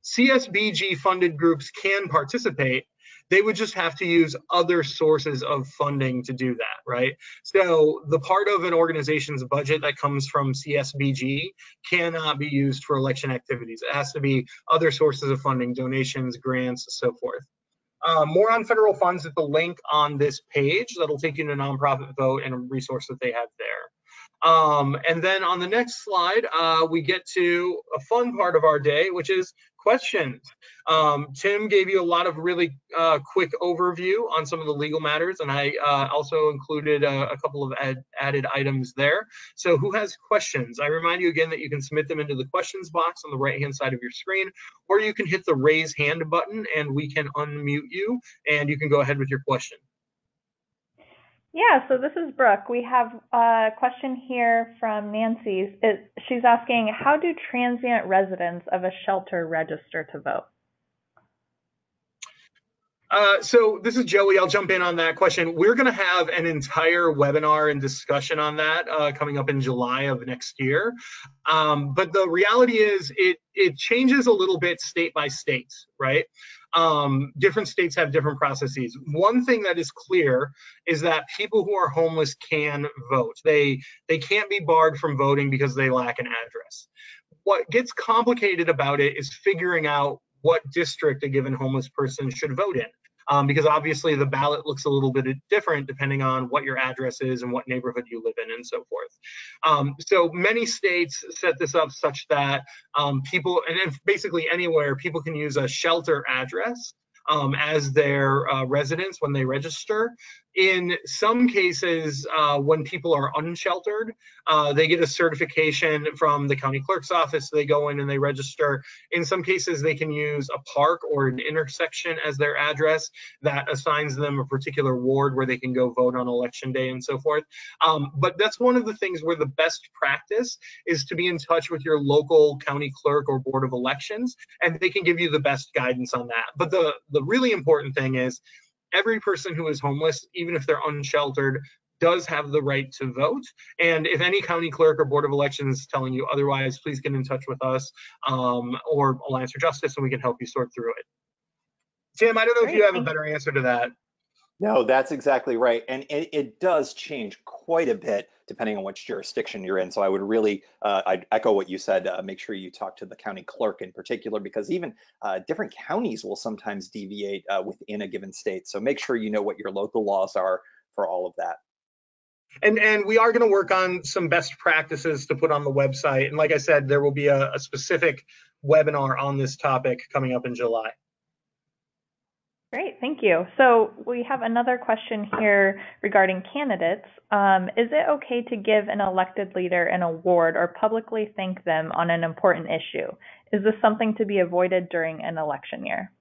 CSBG funded groups can participate. They would just have to use other sources of funding to do that, right? So the part of an organization's budget that comes from CSBG cannot be used for election activities. It has to be other sources of funding, donations, grants, so forth. More on federal funds at the link on this page that'll take you to Nonprofit Vote and a resource that they have there. And then on the next slide, we get to a fun part of our day, which is questions. Tim gave you a lot of really quick overview on some of the legal matters, and I also included a couple of added items there. So who has questions? I remind you again that you can submit them into the questions box on the right-hand side of your screen, or you can hit the raise hand button and we can unmute you and you can go ahead with your question. Yeah, so this is Brooke. We have a question here from Nancy. She's asking, how do transient residents of a shelter register to vote? So this is Joey. I'll jump in on that question. We're going to have an entire webinar and discussion on that coming up in July of next year. But the reality is it changes a little bit state by state, right? Different states have different processes. One thing that is clear is that people who are homeless can vote. They can't be barred from voting because they lack an address. What gets complicated about it is figuring out what district a given homeless person should vote in. Because obviously the ballot looks a little bit different depending on what your address is and what neighborhood you live in and so forth. So many states set this up such that people, and basically anywhere, people can use a shelter address as their residence when they register. In some cases, when people are unsheltered, they get a certification from the county clerk's office. They go in and they register. In some cases, they can use a park or an intersection as their address that assigns them a particular ward where they can go vote on election day and so forth. But that's one of the things where the best practice is to be in touch with your local county clerk or board of elections, and they can give you the best guidance on that. But the really important thing is every person who is homeless, even if they're unsheltered, does have the right to vote. And if any county clerk or board of elections is telling you otherwise, please get in touch with us or Alliance for Justice, and we can help you sort through it. Tim, I don't know if you have a better answer to that. No, that's exactly right. And it does change quite a bit depending on which jurisdiction you're in. So I would really, I'd echo what you said, make sure you talk to the county clerk in particular, because even different counties will sometimes deviate within a given state. So make sure you know what your local laws are for all of that. And we are going to work on some best practices to put on the website. And like I said, there will be a specific webinar on this topic coming up in July. Great, thank you. So we have another question here regarding candidates. Is it okay to give an elected leader an award or publicly thank them on an important issue? Is this something to be avoided during an election year?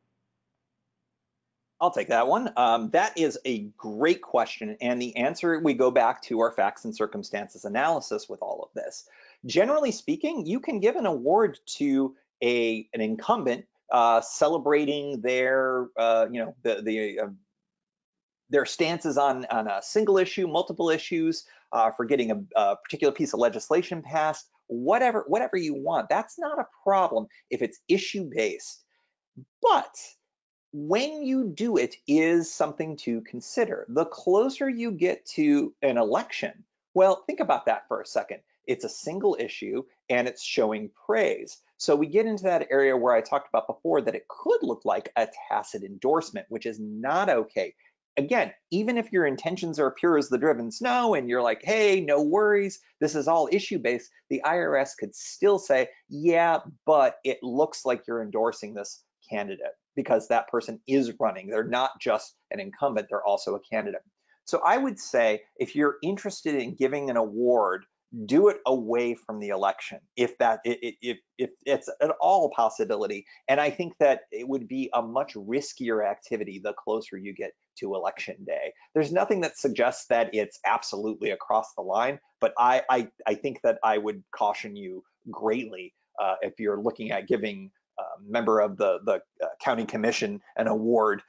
I'll take that one. That is a great question. And the answer, we go back to our facts and circumstances analysis with all of this. Generally speaking, you can give an award to an incumbent celebrating their, their stances on a single issue, multiple issues, for getting a particular piece of legislation passed, whatever you want. That's not a problem if it's issue-based. But when you do it is something to consider. The closer you get to an election, well, think about that for a second. It's a single issue and it's showing praise. So we get into that area where I talked about before that it could look like a tacit endorsement, which is not okay. Again, even if your intentions are pure as the driven snow and you're like, hey, no worries, this is all issue-based, the IRS could still say, yeah, but it looks like you're endorsing this candidate because that person is running. They're not just an incumbent, they're also a candidate. So I would say if you're interested in giving an award, do it away from the election if it's at all a possibility. And I think that it would be a much riskier activity the closer you get to election day. There's nothing that suggests that it's absolutely across the line, but I think that I would caution you greatly if you're looking at giving a member of the county commission an award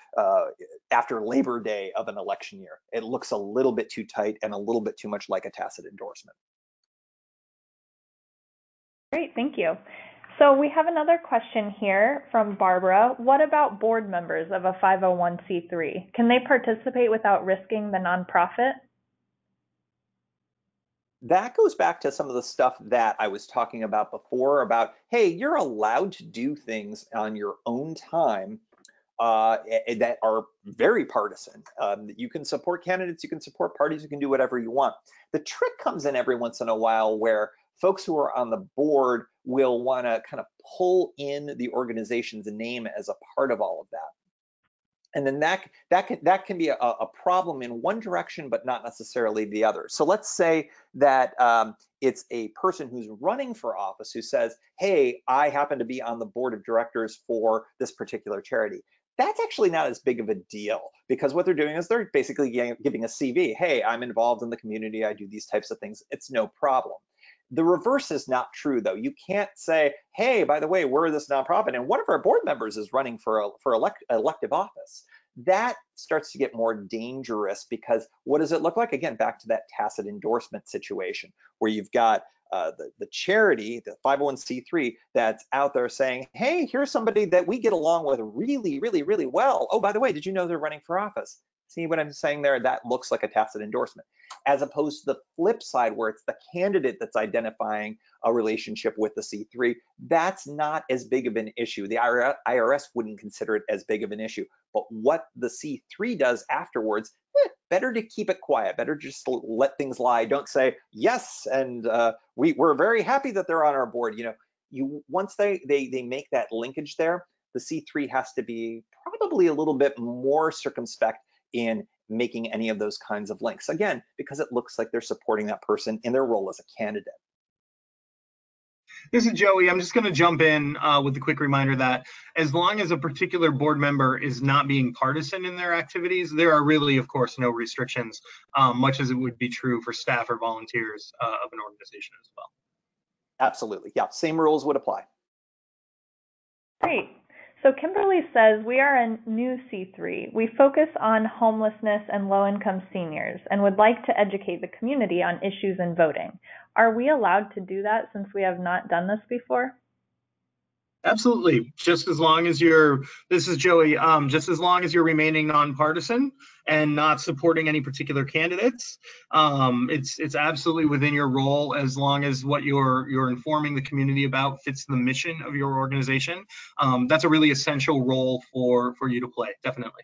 after Labor Day of an election year. It looks a little bit too tight and a little bit too much like a tacit endorsement. Great, thank you. So we have another question here from Barbara. What about board members of a 501c3? Can they participate without risking the nonprofit? That goes back to some of the stuff that I was talking about before about, hey, you're allowed to do things on your own time that are very partisan. You can support candidates, you can support parties, you can do whatever you want. The trick comes in every once in a while where folks who are on the board will want to kind of pull in the organization's name as a part of all of that. And then that can be a problem in one direction, but not necessarily the other. So let's say that it's a person who's running for office who says, hey, I happen to be on the board of directors for this particular charity. That's actually not as big of a deal, because what they're doing is they're basically giving a CV. Hey, I'm involved in the community, I do these types of things. It's no problem. The reverse is not true, though. You can't say, hey, by the way, we're this nonprofit and one of our board members is running for elective office. That starts to get more dangerous, because what does it look like? Again, back to that tacit endorsement situation where you've got the charity, the 501c3, that's out there saying, hey, here's somebody that we get along with really, really, really well. Oh, by the way, did you know they're running for office? See what I'm saying there? That looks like a tacit endorsement, as opposed to the flip side where it's the candidate that's identifying a relationship with the C3. That's not as big of an issue. The IRS wouldn't consider it as big of an issue. But what the C3 does afterwards, better to keep it quiet. Better just let things lie. Don't say yes, and we're very happy that they're on our board. Once they make that linkage there, the C3 has to be probably a little bit more circumspect in making any of those kinds of links. Again, because it looks like they're supporting that person in their role as a candidate. This is Joey. I'm just going to jump in with a quick reminder that as long as a particular board member is not being partisan in their activities, there are really, of course, no restrictions, much as it would be true for staff or volunteers of an organization as well. Absolutely. Yeah, same rules would apply. Great. So Kimberly says, we are a new C3. We focus on homelessness and low-income seniors and would like to educate the community on issues in voting. Are we allowed to do that since we have not done this before? Absolutely. Just as long as this is Joey, just as long as you're remaining nonpartisan and not supporting any particular candidates, it's absolutely within your role, as long as what you're informing the community about fits the mission of your organization. That's a really essential role for you to play, definitely.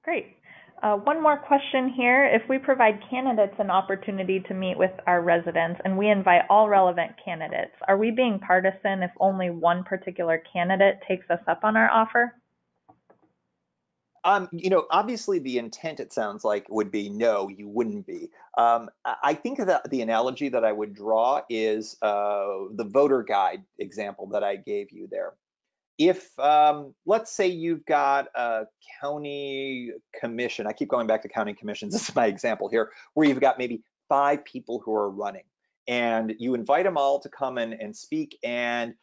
Great. One more question here. If we provide candidates an opportunity to meet with our residents and we invite all relevant candidates, are we being partisan if only one particular candidate takes us up on our offer? Obviously the intent, it sounds like, would be no, you wouldn't be. I think that the analogy that I would draw is the voter guide example that I gave you there. If let's say you've got a county commission, I keep going back to county commissions, this is my example here, where you've got maybe 5 people who are running, and you invite them all to come in and speak, and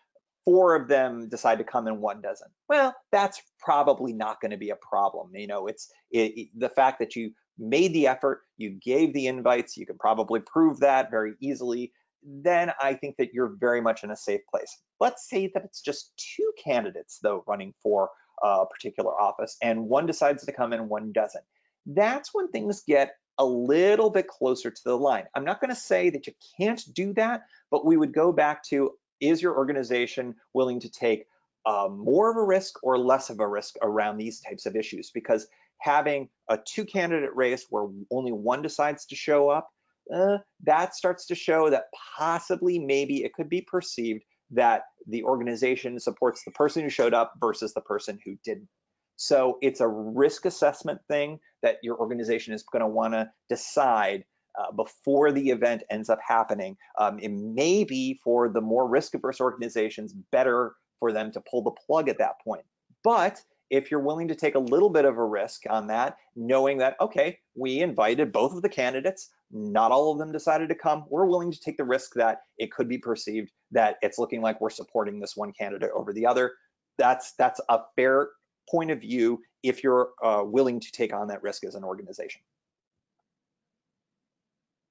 4 of them decide to come and 1 doesn't. Well, that's probably not going to be a problem. It's the fact that you made the effort, you gave the invites, you can probably prove that very easily. Then I think that you're very much in a safe place. Let's say that it's just 2 candidates, though, running for a particular office, and 1 decides to come and 1 doesn't. That's when things get a little bit closer to the line. I'm not going to say that you can't do that, but we would go back to, is your organization willing to take more of a risk or less of a risk around these types of issues? Because having a 2-candidate race where only 1 decides to show up, that starts to show that possibly maybe it could be perceived that the organization supports the person who showed up versus the person who didn't. So it's a risk assessment thing that your organization is going to want to decide before the event ends up happening. It may be, for the more risk-averse organizations, better for them to pull the plug at that point. But If you're willing to take a little bit of a risk on that, knowing that, okay, we invited both of the candidates, not all of them decided to come, we're willing to take the risk that it could be perceived that it's looking like we're supporting this one candidate over the other. That's a fair point of view if you're willing to take on that risk as an organization.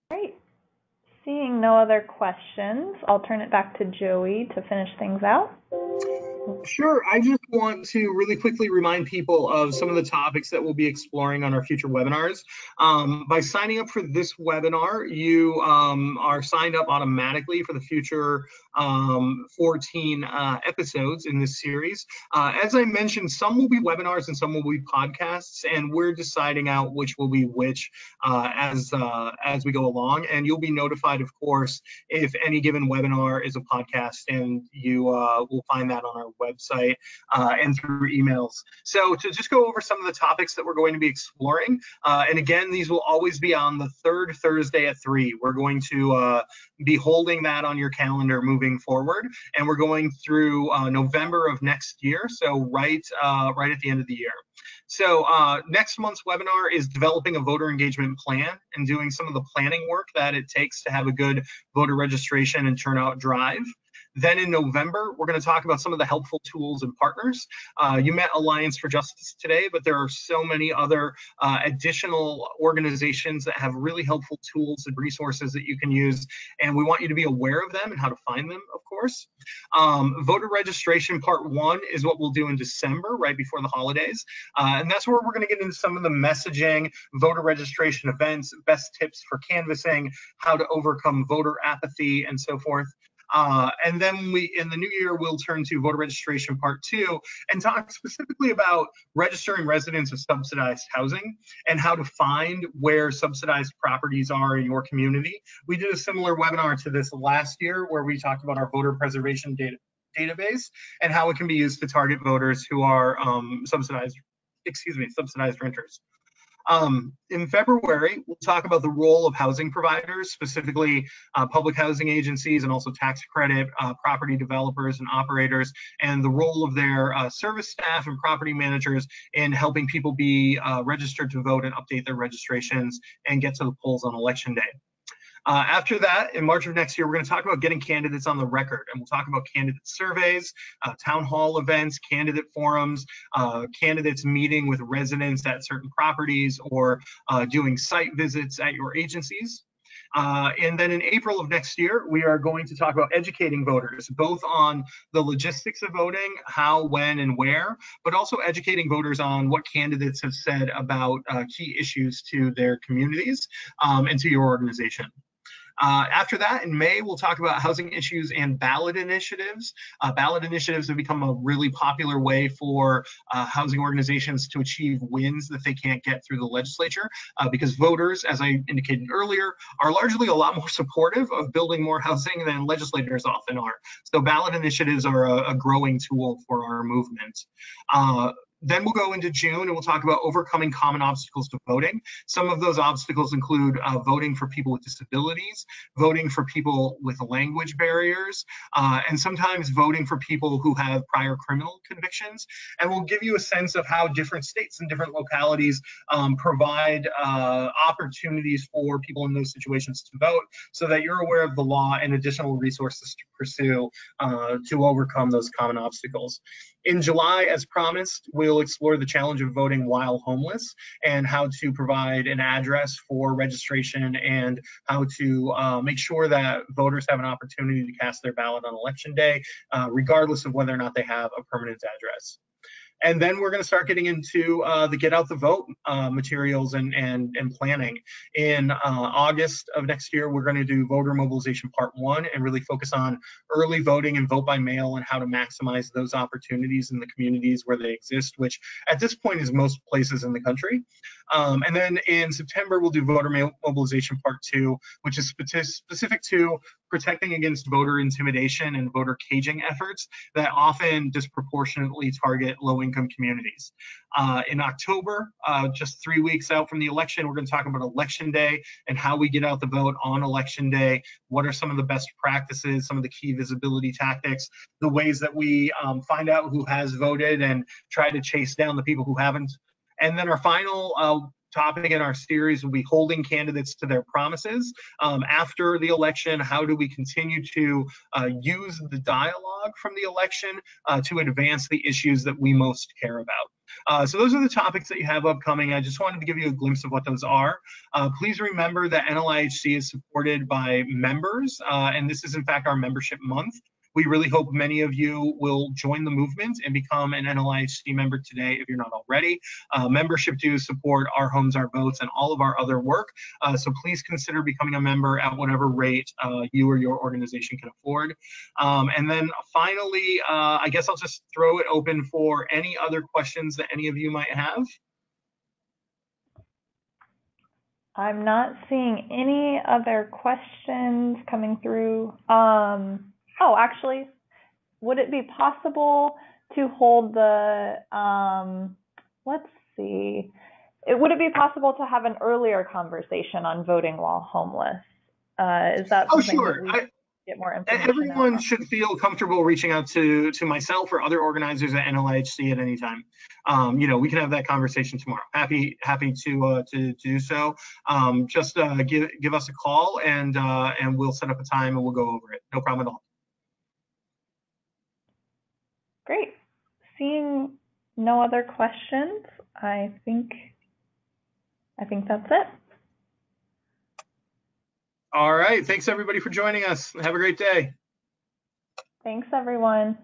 Great. Seeing no other questions, I'll turn it back to Joey to finish things out. Sure. I just want to really quickly remind people of some of the topics that we'll be exploring on our future webinars. By signing up for this webinar, you are signed up automatically for the future 14 episodes in this series. As I mentioned, some will be webinars and some will be podcasts, and we're deciding out which will be which as we go along. And you'll be notified, of course, if any given webinar is a podcast, and you will find that on our website and through emails. So to just go over some of the topics that we're going to be exploring, and again, these will always be on the third Thursday at 3. We're going to be holding that on your calendar moving forward, and we're going through November of next year, so right at the end of the year. So next month's webinar is developing a voter engagement plan and doing some of the planning work that it takes to have a good voter registration and turnout drive. Then in November, we're going to talk about some of the helpful tools and partners. You met Alliance for Justice today, but there are so many other additional organizations that have really helpful tools and resources that you can use, and we want you to be aware of them and how to find them, of course. Voter registration part 1 is what we'll do in December, right before the holidays, and that's where we're going to get into some of the messaging, voter registration events, best tips for canvassing, how to overcome voter apathy, and so forth. And then in the new year, we'll turn to voter registration part 2 and talk specifically about registering residents of subsidized housing and how to find where subsidized properties are in your community. We did a similar webinar to this last year where we talked about our voter preservation database and how it can be used to target voters who are subsidized renters. In February, we'll talk about the role of housing providers, specifically public housing agencies and also tax credit, property developers and operators, and the role of their service staff and property managers in helping people be registered to vote and update their registrations and get to the polls on election day. After that, in March of next year, we're going to talk about getting candidates on the record, and we'll talk about candidate surveys, town hall events, candidate forums, candidates meeting with residents at certain properties, or doing site visits at your agencies. And then in April of next year, we are going to talk about educating voters, both on the logistics of voting, how, when, and where, but also educating voters on what candidates have said about key issues to their communities and to your organization. After that, in May, we'll talk about housing issues and ballot initiatives. Ballot initiatives have become a really popular way for housing organizations to achieve wins that they can't get through the legislature because voters, as I indicated earlier, are largely a lot more supportive of building more housing than legislators often are. So ballot initiatives are a growing tool for our movement. Then we'll go into June and we'll talk about overcoming common obstacles to voting. Some of those obstacles include voting for people with disabilities, voting for people with language barriers, and sometimes voting for people who have prior criminal convictions. And we'll give you a sense of how different states and different localities provide opportunities for people in those situations to vote so that you're aware of the law and additional resources to pursue to overcome those common obstacles. In July, as promised, we'll explore the challenge of voting while homeless and how to provide an address for registration and how to make sure that voters have an opportunity to cast their ballot on election day, regardless of whether or not they have a permanent address. And then we're going to start getting into the Get Out the Vote materials and planning. In August of next year, we're going to do voter mobilization part 1 and really focus on early voting and vote by mail and how to maximize those opportunities in the communities where they exist, which at this point is most places in the country. And then in September, we'll do voter mobilization part 2, which is specific to protecting against voter intimidation and voter caging efforts that often disproportionately target low-income income communities. In October, just 3 weeks out from the election, we're going to talk about Election Day and how we get out the vote on Election Day. What are some of the best practices, some of the key visibility tactics, the ways that we find out who has voted and try to chase down the people who haven't. And then our final topic in our series will be holding candidates to their promises. After the election, how do we continue to use the dialogue from the election to advance the issues that we most care about? So those are the topics that you have upcoming. I just wanted to give you a glimpse of what those are. Please remember that NLIHC is supported by members, and this is in fact our membership month. We really hope many of you will join the movement and become an NLIHC member today if you're not already. Membership dues support Our Homes, Our Votes, and all of our other work. So please consider becoming a member at whatever rate you or your organization can afford. And then finally, I guess I'll just throw it open for any other questions that any of you might have. I'm not seeing any other questions coming through. Oh, actually, would it be possible to hold the, let's see, would it be possible to have an earlier conversation on voting while homeless? Is that something sure. that we get more information Everyone out? should feel comfortable reaching out to myself or other organizers at NLIHC at any time. You know, we can have that conversation tomorrow. Happy to do so. Just give us a call and we'll set up a time and we'll go over it. No problem at all. Great. Seeing no other questions, I think that's it. All right. Thanks everybody for joining us. Have a great day. Thanks, everyone.